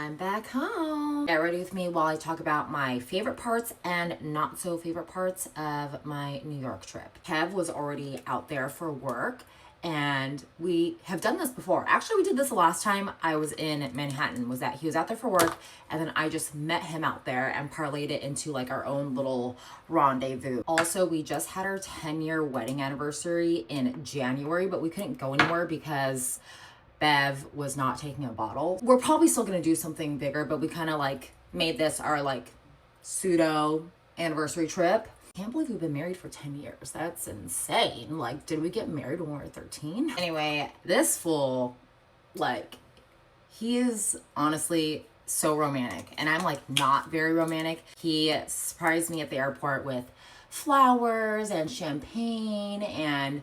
I'm back home. Get ready with me while I talk about my favorite parts and not so favorite parts of my New York trip. Kev was already out there for work and we have done this before. Actually, we did this the last time I was in Manhattan, was that he was out there for work and then I just met him out there and parlayed it into like our own little rendezvous. Also, we just had our 10-year wedding anniversary in January, but we couldn't go anywhere because Bev was not taking a bottle. We're probably still gonna do something bigger, but we kind of like made this our like pseudo anniversary trip. Can't believe we've been married for 10 years. That's insane. Like, did we get married when we were 13? Anyway, this fool, like, he is honestly so romantic and I'm like not very romantic. He surprised me at the airport with flowers and champagne and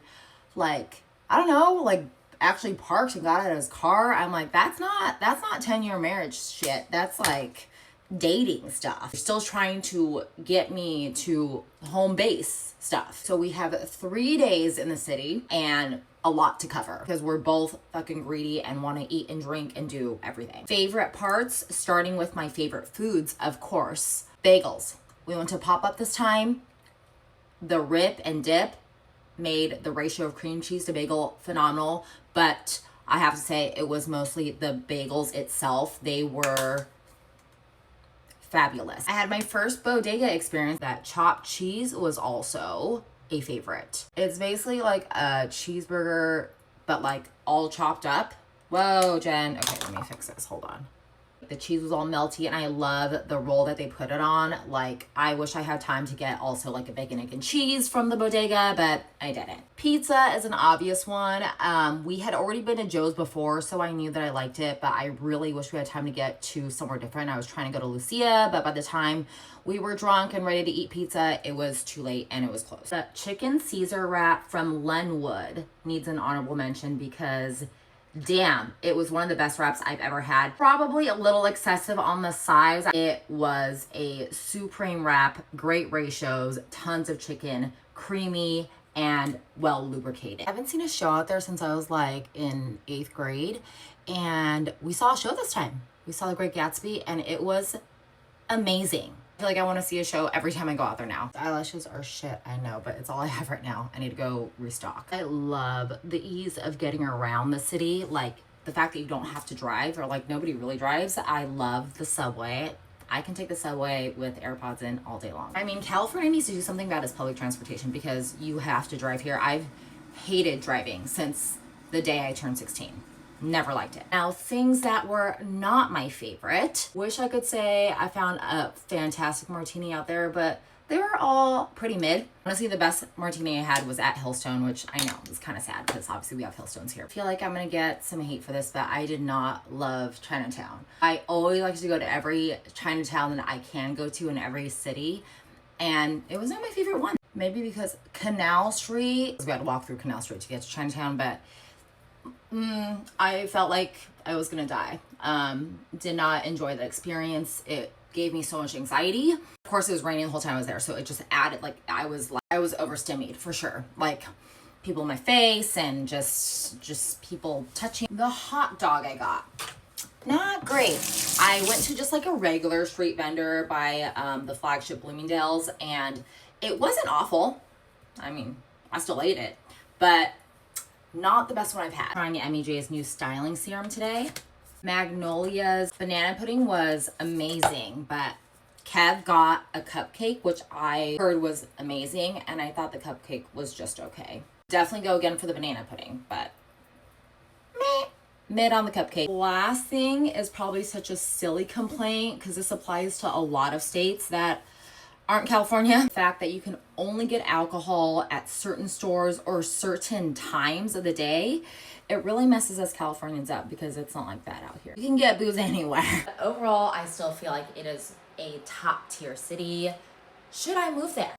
like, I don't know, like actually parked and got out of his car. I'm like, that's not 10-year marriage shit. That's like dating stuff. You're still trying to get me to home base stuff. So we have 3 days in the city and a lot to cover because we're both fucking greedy and want to eat and drink and do everything. Favorite parts, starting with my favorite foods, of course, bagels. We went to Pop Up this time. The rip and dip made the ratio of cream cheese to bagel phenomenal, but I have to say it was mostly the bagels itself. They were fabulous. I had my first bodega experience. That chopped cheese was also a favorite. It's basically like a cheeseburger, but like all chopped up. Whoa, Jen. Okay, let me fix this. Hold on. The cheese was all melty and I love the roll that they put it on. Like, I wish I had time to get also like a bacon, egg, and cheese from the bodega, but I didn't. Pizza is an obvious one. We had already been to Joe's before, so I knew that I liked it, but I really wish we had time to get to somewhere different. I was trying to go to Lucia, but by the time we were drunk and ready to eat pizza, it was too late and it was closed. The chicken Caesar wrap from Lenwood needs an honorable mention because damn, it was one of the best wraps I've ever had. Probably a little excessive on the size. It was a supreme wrap, great ratios, tons of chicken, creamy and well lubricated. I haven't seen a show out there since I was like in 8th grade and we saw a show this time. We saw The Great Gatsby and it was amazing. I feel like I want to see a show every time I go out there now. The eyelashes are shit, I know, but it's all I have right now. I need to go restock. I love the ease of getting around the city. Like the fact that you don't have to drive, or like nobody really drives. I love the subway. I can take the subway with AirPods in all day long. I mean, California needs to do something about its public transportation because you have to drive here. I've hated driving since the day I turned 16. Never liked it. Now, things that were not my favorite. Wish I could say I found a fantastic martini out there, but they were all pretty mid. Honestly, the best martini I had was at Hillstone, which I know is kind of sad because obviously we have Hillstones here. I feel like I'm gonna get some hate for this, but I did not love Chinatown. I always like to go to every Chinatown that I can go to in every city, and it was not my favorite one. Maybe because Canal Street, we had to walk through Canal Street to get to Chinatown, but I felt like I was gonna die. Did not enjoy the experience. It gave me so much anxiety. Of course, it was raining the whole time I was there, so it just added, like, I was overstimulated for sure. Like, people in my face and just people touching. The hot dog I got, not great. I went to just like a regular street vendor by the flagship Bloomingdale's, and it wasn't awful. I mean, I still ate it, but not the best one I've had. Trying MEJ's new styling serum today. Magnolia's banana pudding was amazing, but Kev got a cupcake, which I heard was amazing, and I thought the cupcake was just okay. Definitely go again for the banana pudding, but mid on the cupcake. Last thing is probably such a silly complaint because this applies to a lot of states that aren't California. The fact that you can only get alcohol at certain stores or certain times of the day, it really messes us Californians up because it's not like that out here. You can get booze anywhere. But overall, I still feel like it is a top tier city. Should I move there?